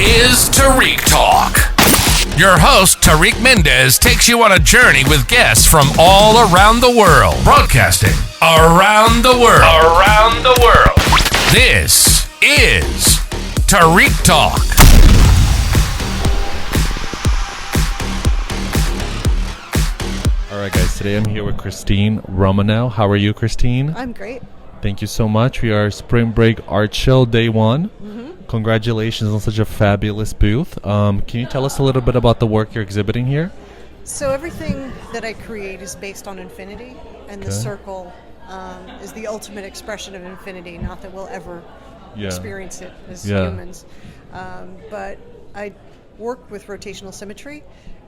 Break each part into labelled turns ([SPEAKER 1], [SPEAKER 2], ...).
[SPEAKER 1] is Tarik Talk. Your host, Tarik Mendes, takes you on a journey with guests from all around the world. Broadcasting around the world. Around the world. This is Tarik Talk.
[SPEAKER 2] All right, guys, today I'm here with Christine Romanow. How are you, Christine?
[SPEAKER 3] I'm great.
[SPEAKER 2] Thank you so much. We are Spring Break Art Show Day 1. Congratulations on such a fabulous booth. Can you tell us a little bit about the work you're exhibiting here?
[SPEAKER 3] So everything that I create is based on infinity, and the circle is the ultimate expression of infinity. Not that we'll ever experience it as humans. But I work with rotational symmetry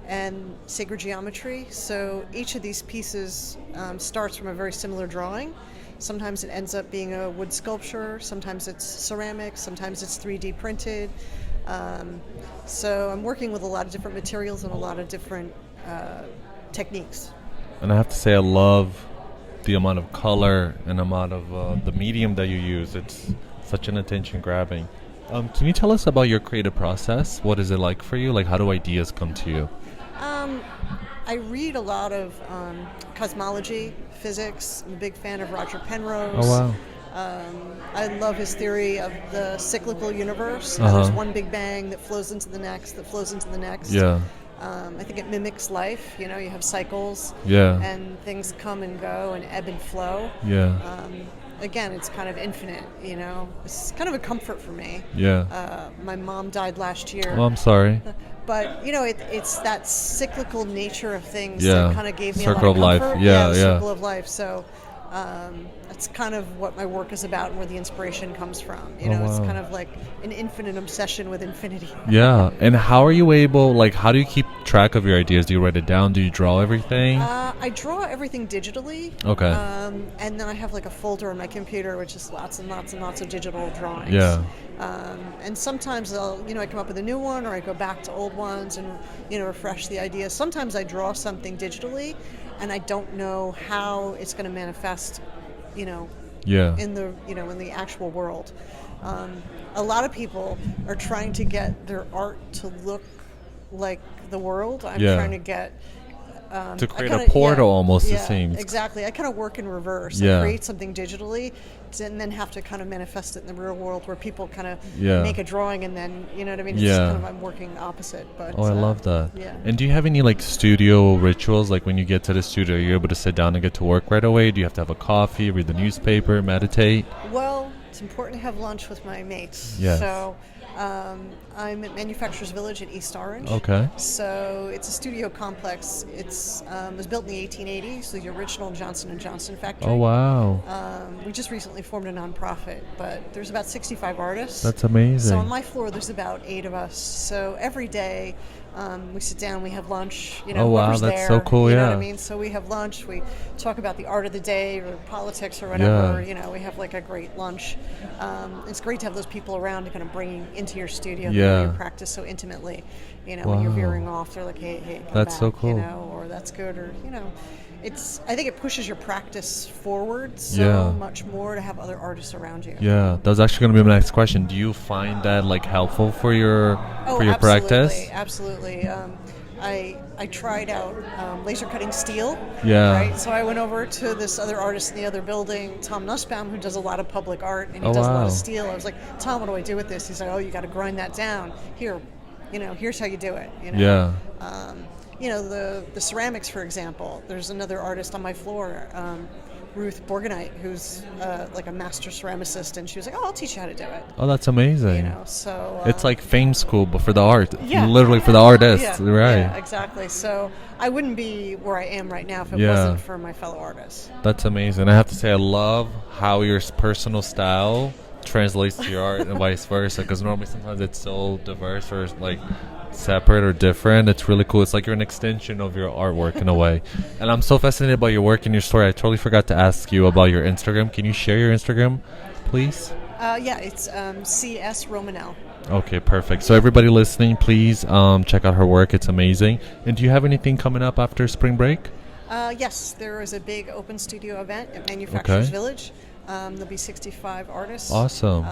[SPEAKER 3] and sacred geometry. So each of these pieces starts from a very similar drawing. Sometimes it ends up being a wood sculpture, sometimes it's ceramic, sometimes it's 3D printed. So I'm working with a lot of different materials and a lot of different techniques.
[SPEAKER 2] And I have to say I love the amount of color and amount of the medium that you use. It's such an attention grabbing. Can you tell us about your creative process? What is it like for you? Like, how do ideas come to you?
[SPEAKER 3] I read a lot of cosmology, physics. I'm a big fan of Roger Penrose.
[SPEAKER 2] Oh, wow.
[SPEAKER 3] I love his theory of the cyclical universe. There's one big bang that flows into the next, that flows into the next.
[SPEAKER 2] Yeah.
[SPEAKER 3] I think it mimics life. You know, you have cycles.
[SPEAKER 2] Yeah.
[SPEAKER 3] And things come and go and ebb and flow.
[SPEAKER 2] Yeah.
[SPEAKER 3] Again, it's kind of infinite, you know. It's kind of a comfort for me.
[SPEAKER 2] Yeah.
[SPEAKER 3] My mom died last year.
[SPEAKER 2] Oh, I'm sorry.
[SPEAKER 3] But, you know, it's that cyclical nature of things
[SPEAKER 2] Yeah.
[SPEAKER 3] that kind of gave me
[SPEAKER 2] Circle
[SPEAKER 3] a
[SPEAKER 2] of
[SPEAKER 3] lot
[SPEAKER 2] life.
[SPEAKER 3] of comfort.
[SPEAKER 2] Yeah,
[SPEAKER 3] the
[SPEAKER 2] yeah.
[SPEAKER 3] circle of life. So that's kind of what my work is about and where the inspiration comes from. You know, it's kind of like an infinite obsession with infinity.
[SPEAKER 2] Yeah. And how are you able, like, how do you keep track of your ideas? Do you write it down? Do you draw everything?
[SPEAKER 3] I draw everything digitally.
[SPEAKER 2] Okay.
[SPEAKER 3] And then I have like a folder on my computer, which is lots and lots and lots of digital drawings.
[SPEAKER 2] Yeah.
[SPEAKER 3] And sometimes I come up with a new one, or I go back to old ones and, refresh the idea. Sometimes I draw something digitally, and I don't know how it's going to manifest, in the actual world. A lot of people are trying to get their art to look like the world. I'm trying to get
[SPEAKER 2] to create a portal almost, it seems.
[SPEAKER 3] Exactly. I kind of work in reverse.
[SPEAKER 2] Yeah.
[SPEAKER 3] I create something digitally and then have to kind of manifest it in the real world where people kind of make a drawing and then, you know what I mean? It's kind of, I'm working opposite. But
[SPEAKER 2] I love that.
[SPEAKER 3] Yeah.
[SPEAKER 2] And do you have any like studio rituals? Like when you get to the studio, are you able to sit down and get to work right away? Do you have to have a coffee, read the newspaper, meditate?
[SPEAKER 3] Well, it's important to have lunch with my mates.
[SPEAKER 2] Yes.
[SPEAKER 3] So I'm at Manufacturers Village in East Orange.
[SPEAKER 2] Okay.
[SPEAKER 3] So it's a studio complex. It was built in the 1880s, so the original Johnson & Johnson factory.
[SPEAKER 2] Oh, wow.
[SPEAKER 3] We just recently formed a nonprofit, but there's about 65 artists.
[SPEAKER 2] That's amazing.
[SPEAKER 3] So on my floor, there's about 8 of us. So every day we sit down, we have lunch.
[SPEAKER 2] Oh, wow, that's
[SPEAKER 3] there,
[SPEAKER 2] so cool,
[SPEAKER 3] you know
[SPEAKER 2] yeah.
[SPEAKER 3] what I mean? So we have lunch, we talk about the art of the day or politics or whatever.
[SPEAKER 2] Yeah.
[SPEAKER 3] We have like a great lunch. It's great to have those people around to kind of bring into your studio
[SPEAKER 2] Yeah.
[SPEAKER 3] you practice so intimately. When you're veering off, they're like, hey, come
[SPEAKER 2] That's
[SPEAKER 3] back,
[SPEAKER 2] so cool.
[SPEAKER 3] or that's good, or, I think it pushes your practice forward so much more to have other artists around you.
[SPEAKER 2] Yeah, that was actually going to be my next question. Do you find that like helpful for your practice?
[SPEAKER 3] Absolutely. I tried out laser cutting steel.
[SPEAKER 2] Yeah.
[SPEAKER 3] Right. So I went over to this other artist in the other building, Tom Nussbaum, who does a lot of public art, and he does a lot of steel. I was like, Tom, what do I do with this? He's like, oh, you got to grind that down. Here, here's how you do it.
[SPEAKER 2] Yeah.
[SPEAKER 3] The ceramics, for example. There's another artist on my floor, Ruth Borgenite, who's like a master ceramicist, and she was like, "Oh, I'll teach you how to do it."
[SPEAKER 2] Oh, that's amazing.
[SPEAKER 3] So
[SPEAKER 2] it's like fame school, but for the art.
[SPEAKER 3] Yeah,
[SPEAKER 2] literally for the artists, right?
[SPEAKER 3] Yeah, exactly. So I wouldn't be where I am right now if it wasn't for my fellow artists.
[SPEAKER 2] That's amazing. I have to say, I love how your personal style translates to your art and vice versa. Because normally, sometimes it's so diverse or like separate or different. It's really cool. It's like you're an extension of your artwork in a way. And I'm so fascinated by your work and your story. I totally forgot to ask you about your Instagram. Can you share your Instagram, please?
[SPEAKER 3] It's CS Romanow.
[SPEAKER 2] Okay, perfect. So everybody listening, please check out her work. It's amazing. And do you have anything coming up after spring break?
[SPEAKER 3] Yes, there is a big open studio event at Manufacturers Village. There'll be 65 artists.
[SPEAKER 2] Awesome.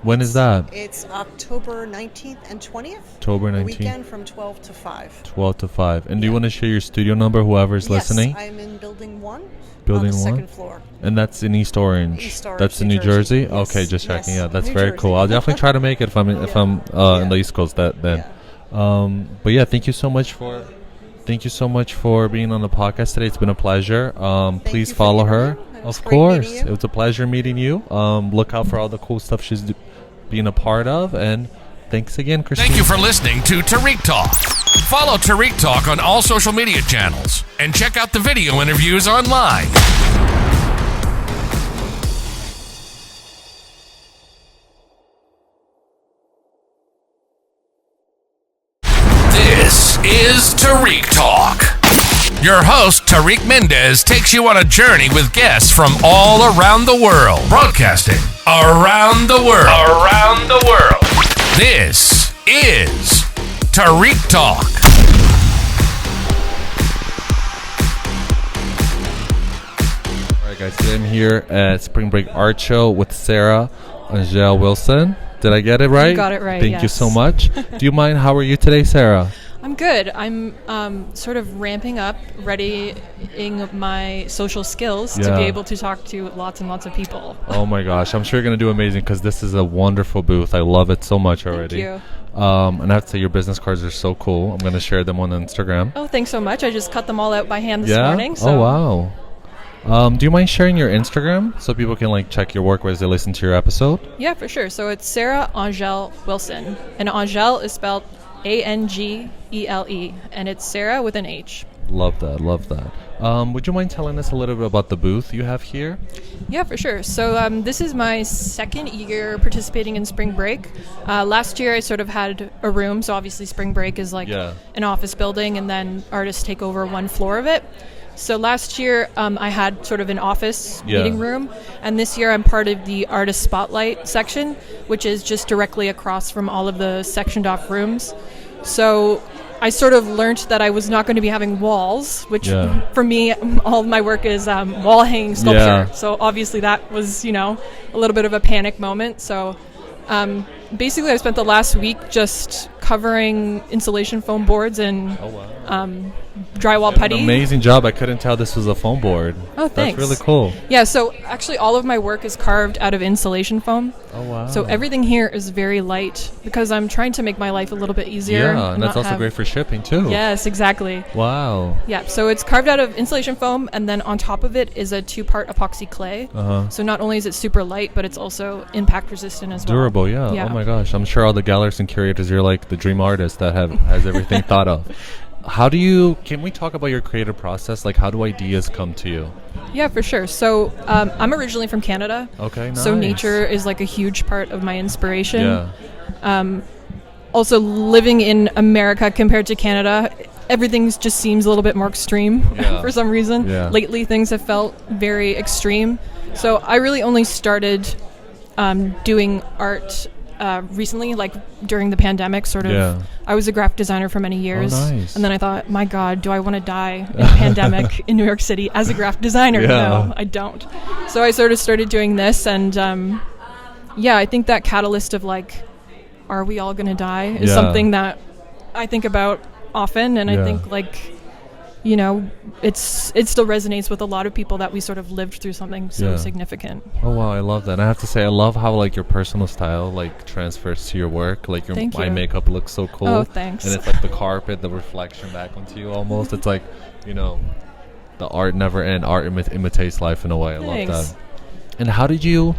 [SPEAKER 2] When is that?
[SPEAKER 3] It's October 19th and 20th.
[SPEAKER 2] October 19th.
[SPEAKER 3] Weekend from 12 to 5.
[SPEAKER 2] 12 to 5. And do you want to share your studio number, whoever's listening?
[SPEAKER 3] Yes, I'm in Building 1.
[SPEAKER 2] Building
[SPEAKER 3] on the
[SPEAKER 2] 1?
[SPEAKER 3] second floor.
[SPEAKER 2] And that's in East Orange.
[SPEAKER 3] East Orange,
[SPEAKER 2] That's in New Jersey?
[SPEAKER 3] Yes.
[SPEAKER 2] Okay, just checking. Yeah, that's
[SPEAKER 3] New
[SPEAKER 2] very
[SPEAKER 3] Jersey.
[SPEAKER 2] cool. I'll definitely try to make it if I'm in the East Coast then.
[SPEAKER 3] Yeah.
[SPEAKER 2] But yeah, thank you so much for being on the podcast today. It's been a pleasure. Please
[SPEAKER 3] you for
[SPEAKER 2] follow
[SPEAKER 3] the
[SPEAKER 2] her.
[SPEAKER 3] interview. It was
[SPEAKER 2] Of
[SPEAKER 3] great
[SPEAKER 2] course.
[SPEAKER 3] meeting you.
[SPEAKER 2] It was a pleasure meeting you. Look out for all the cool stuff she's being a part of, and thanks again, Christine.
[SPEAKER 1] Thank you for listening to Tarik Talk. Follow Tarik Talk on all social media channels and check out the video interviews online. This is Tarik Talk. Your host, Tarik Mendes, takes you on a journey with guests from all around the world. Broadcasting around the world. Around the world. This is Tarik Talk.
[SPEAKER 2] All right, guys. Today I'm here at Spring Break Art Show with Sarah Angel Wilson. Did I get it right?
[SPEAKER 4] You got it right,
[SPEAKER 2] Thank you
[SPEAKER 4] yes.
[SPEAKER 2] so much. Do you mind? How are you today, Sarah?
[SPEAKER 4] I'm good. I'm sort of ramping up, readying my social skills to be able to talk to lots and lots of people.
[SPEAKER 2] Oh my gosh, I'm sure you're going to do amazing because this is a wonderful booth. I love it so much already.
[SPEAKER 4] Thank you.
[SPEAKER 2] And I have to say your business cards are so cool. I'm going to share them on Instagram.
[SPEAKER 4] Oh, thanks so much. I just cut them all out by hand this morning. So.
[SPEAKER 2] Oh, wow. Do you mind sharing your Instagram so people can check your work as they listen to your episode?
[SPEAKER 4] Yeah, for sure. So it's Sarah Angel Wilson. And Angel is spelled Angle, and it's Sarah with an H.
[SPEAKER 2] Love that. Would you mind telling us a little bit about the booth you have here?
[SPEAKER 4] Yeah, for sure. So this is my second year participating in Spring Break. Last year I sort of had a room, so obviously Spring Break is an office building, and then artists take over one floor of it. So last year I had sort of an office meeting room, and this year I'm part of the Artist Spotlight section, which is just directly across from all of the sectioned off rooms. So I sort of learned that I was not going to be having walls, which for me, all of my work is wall hanging sculpture.
[SPEAKER 2] Yeah.
[SPEAKER 4] So obviously that was, a little bit of a panic moment. So basically I spent the last week just covering insulation foam boards and drywall putty.
[SPEAKER 2] Amazing job. I couldn't tell this was a foam board.
[SPEAKER 4] Oh, thanks.
[SPEAKER 2] That's really cool.
[SPEAKER 4] Yeah, so actually all of my work is carved out of insulation foam.
[SPEAKER 2] Oh, wow.
[SPEAKER 4] So everything here is very light because I'm trying to make my life a little bit easier.
[SPEAKER 2] Yeah, and that's also great for shipping too.
[SPEAKER 4] Yes, exactly.
[SPEAKER 2] Wow.
[SPEAKER 4] Yeah, so it's carved out of insulation foam, and then on top of it is a 2-part epoxy clay. So not only is it super light, but it's also impact resistant as well.
[SPEAKER 2] Durable, yeah. Oh my gosh. I'm sure all the galleries and curators, you're like the dream artist that has everything thought of. Can we talk about your creative process? How do ideas come to you?
[SPEAKER 4] Yeah, for sure. So I'm originally from Canada.
[SPEAKER 2] Okay, nice.
[SPEAKER 4] So nature is a huge part of my inspiration.
[SPEAKER 2] Yeah.
[SPEAKER 4] Also, living in America compared to Canada, everything just seems a little bit more extreme for some reason.
[SPEAKER 2] Yeah.
[SPEAKER 4] Lately, things have felt very extreme. So I really only started doing art recently, during the pandemic, sort of.
[SPEAKER 2] Yeah.
[SPEAKER 4] I was a graphic designer for many years.
[SPEAKER 2] Oh, nice.
[SPEAKER 4] And then I thought, my God, do I want to die in a pandemic in New York City as a graphic designer?
[SPEAKER 2] Yeah.
[SPEAKER 4] No, I don't. So I sort of started doing this, and I think that catalyst of are we all going to die is something that I think about often, and I think it still resonates with a lot of people that we sort of lived through something so significant.
[SPEAKER 2] Oh wow, I love that. And I have to say, I love how your personal style transfers to your work. Your eye makeup looks so cool.
[SPEAKER 4] Oh, thanks.
[SPEAKER 2] And it's the carpet, the reflection back onto you almost. It's the art never ends. Art imitates life in a way. I love that. And how did you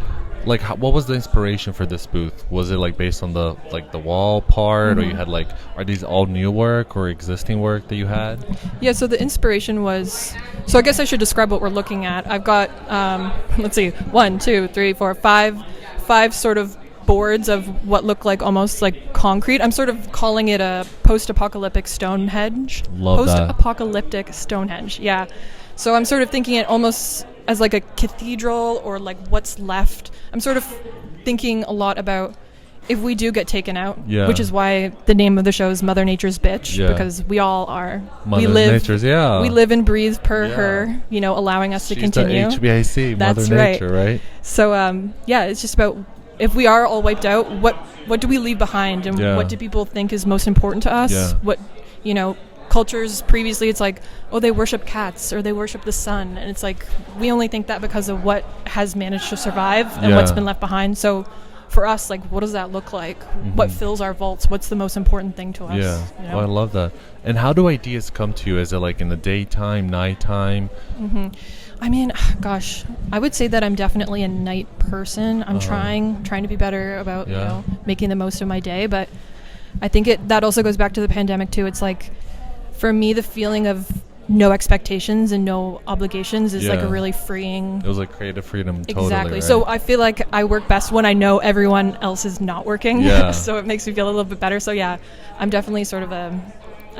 [SPEAKER 2] what was the inspiration for this booth? Was it based on the wall part, or you had are these all new work or existing work that you had? Yeah,
[SPEAKER 4] so the inspiration was, so I guess I should describe what we're looking at. I've got let's see, 1, 2, 3, 4, 5 sort of boards of what look almost like concrete. I'm sort of calling it a post-apocalyptic Stonehenge.
[SPEAKER 2] Love that.
[SPEAKER 4] Post-apocalyptic Stonehenge. Yeah. So I'm sort of thinking it almost as a cathedral, or what's left. I'm sort of thinking a lot about if we do get taken out, which is why the name of the show is Mother Nature's Bitch, because we all are. We live and breathe per her, you know, allowing us to continue.
[SPEAKER 2] The HBIC, Mother Nature, right?
[SPEAKER 4] So, it's just about, if we are all wiped out, what do we leave behind, and what do people think is most important to us? Yeah. What, you know, cultures previously, it's like, oh, they worship cats or they worship the sun, and it's like we only think that because of what has managed to survive and what's been left behind. So for us, like, what does that look like? What fills our vaults? What's the most important thing to us?
[SPEAKER 2] Yeah.
[SPEAKER 4] You know?
[SPEAKER 2] I love that. And how do ideas come to you? Is it like in the daytime, nighttime?
[SPEAKER 4] I mean, gosh, I would say that I'm definitely a night person. I'm trying to be better about, you know, making the most of my day. But I think that also goes back to the pandemic too. It's like, for me, the feeling of no expectations and no obligations is like a really freeing.
[SPEAKER 2] It was like creative freedom. Totally,
[SPEAKER 4] exactly.
[SPEAKER 2] Right?
[SPEAKER 4] So I feel like I work best when I know everyone else is not working. Yeah. So it makes me feel a little bit better. So yeah, I'm definitely sort of a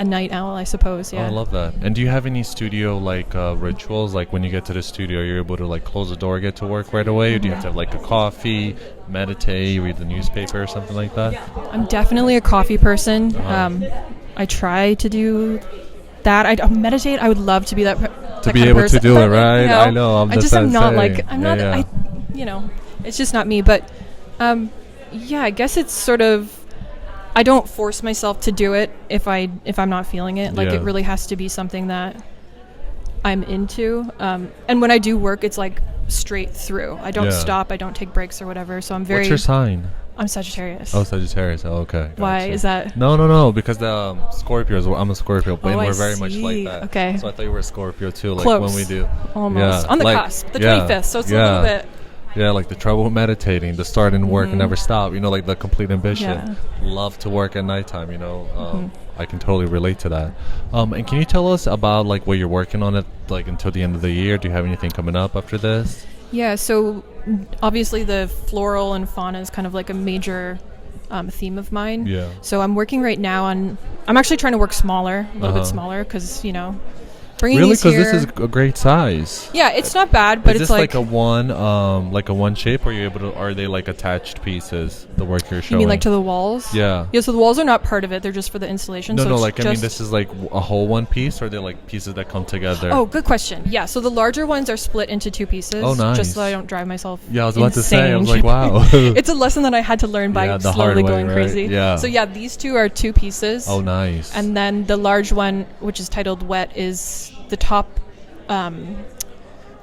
[SPEAKER 4] night owl, I suppose. Yeah.
[SPEAKER 2] Oh, I love that. And do you have any studio like rituals? Like when you get to the studio, you're able to like close the door, get to work right away, or do you have to have like a coffee, meditate, read the newspaper, or something like that?
[SPEAKER 4] I'm definitely a coffee person. I try to do that. I meditate. I would love to be that
[SPEAKER 2] to be able to do it, right? You know, I know.
[SPEAKER 4] I'm not like I'm not. I, you know, it's just not me. But I guess it's sort of. I don't force myself to do it if I'm not feeling it. Like it really has to be something that I'm into. And when I do work, it's like straight through. I don't stop. I don't take breaks or whatever. So I'm very.
[SPEAKER 2] What's your sign?
[SPEAKER 4] I'm Sagittarius.
[SPEAKER 2] Oh, Sagittarius. Oh, okay. Gotcha.
[SPEAKER 4] Why is that?
[SPEAKER 2] No. Because the Scorpios. I'm a Scorpio, but we're very much like that.
[SPEAKER 4] Okay.
[SPEAKER 2] So I thought you were a Scorpio too. Like
[SPEAKER 4] close.
[SPEAKER 2] when we do.
[SPEAKER 4] Almost on the cusp, the 25th. So it's a little bit.
[SPEAKER 2] Yeah, like the trouble with meditating, the start and work and never stop. You know, like the complete ambition. Yeah. Love to work at nighttime. You know, I can totally relate to that. And can you tell us about like what you're working on it like until the end of the year? Do you have anything coming up after this?
[SPEAKER 4] Yeah. So obviously the floral and fauna is kind of like a major theme of mine. Yeah. So I'm working right now on. I'm actually trying to work smaller, a little bit smaller, because you know.
[SPEAKER 2] Really, because this is a great size.
[SPEAKER 4] Yeah, it's not bad, but
[SPEAKER 2] is
[SPEAKER 4] it's
[SPEAKER 2] this like a one shape, or are you able to? Are they like attached pieces? The work you're showing.
[SPEAKER 4] You mean like to the walls?
[SPEAKER 2] Yeah.
[SPEAKER 4] Yeah. So the walls are not part of it; they're just for the installation.
[SPEAKER 2] No, like I mean, this is like a whole one piece, or are they like pieces that come together?
[SPEAKER 4] Oh, good question. Yeah. So the larger ones are split into two pieces.
[SPEAKER 2] Oh, nice.
[SPEAKER 4] Just so I don't drive myself.
[SPEAKER 2] Yeah, I was about to say. I was like, wow.
[SPEAKER 4] It's a lesson that I had to learn by slowly going crazy.
[SPEAKER 2] Yeah.
[SPEAKER 4] So yeah, these two are two pieces.
[SPEAKER 2] Oh, nice.
[SPEAKER 4] And then the large one, which is titled Wet, is the top.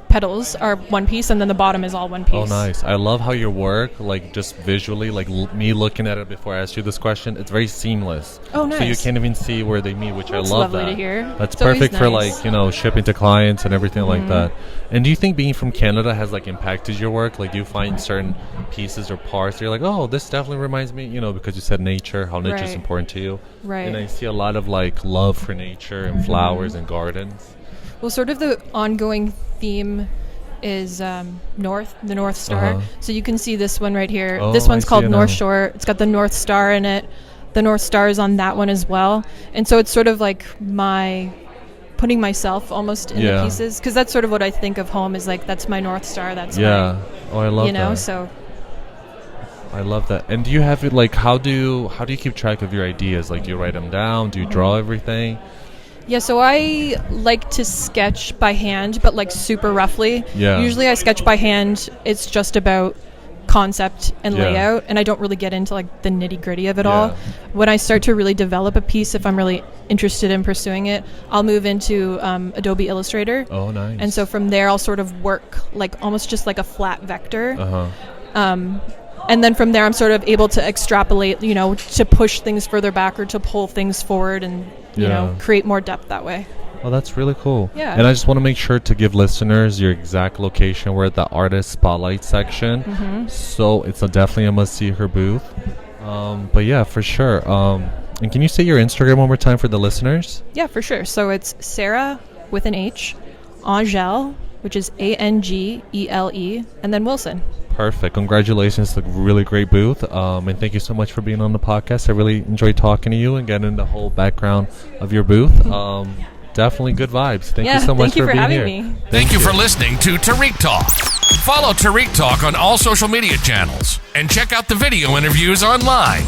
[SPEAKER 4] Petals are one piece, and then the bottom is all one piece.
[SPEAKER 2] Oh, nice. I love how your work, like just visually, like me looking at it before I asked you this question, it's very seamless.
[SPEAKER 4] Oh, nice.
[SPEAKER 2] So you can't even see where they meet, which
[SPEAKER 4] That's
[SPEAKER 2] I love
[SPEAKER 4] lovely
[SPEAKER 2] that.
[SPEAKER 4] To hear.
[SPEAKER 2] That's perfect for like, you know, shipping to clients and everything like that. And do you think being from Canada has like impacted your work? Like do you find certain pieces or parts that you're like, oh, this definitely reminds me, you know, because you said nature, how nature is important to you. Right. And I see a lot of like love for nature and flowers and gardens.
[SPEAKER 4] Well, sort of the ongoing theme is the North Star. So you can see this one right here.
[SPEAKER 2] Oh,
[SPEAKER 4] this one's called North Shore. It's got the North Star in it. The North Star is on that one as well. And so it's sort of like my putting myself almost in the pieces, because that's sort of what I think of home is like, that's my North Star. That's my,
[SPEAKER 2] I love that.
[SPEAKER 4] You know, so
[SPEAKER 2] I love that. And do you have it like how do you keep track of your ideas? Like do you write them down? Do you draw everything?
[SPEAKER 4] Yeah, so I like to sketch by hand, but like super roughly. Yeah. Usually I sketch by hand. It's just about concept and layout, and I don't really get into like the nitty gritty of it all. When I start to really develop a piece, if I'm really interested in pursuing it, I'll move into Adobe Illustrator.
[SPEAKER 2] Oh, nice.
[SPEAKER 4] And so from there, I'll sort of work like almost just like a flat vector. And then from there, I'm sort of able to extrapolate, you know, to push things further back or to pull things forward and, you know, create more depth that way.
[SPEAKER 2] Oh, that's really cool.
[SPEAKER 4] Yeah.
[SPEAKER 2] And I just want to make sure to give listeners your exact location. We're at the Artist Spotlight section. So it's definitely a must-see her booth. But yeah, for sure. And can you say your Instagram one more time for the listeners?
[SPEAKER 4] Yeah, for sure. So it's Sarah with an H, Angele, which is Angele, and then Wilson.
[SPEAKER 2] Perfect. Congratulations. It's a really great booth. And thank you so much for being on the podcast. I really enjoyed talking to you and getting the whole background of your booth. Definitely good vibes. Thank you so much for being here.
[SPEAKER 1] Thank you for listening to Tarik Talk. Follow Tarik Talk on all social media channels and check out the video interviews online.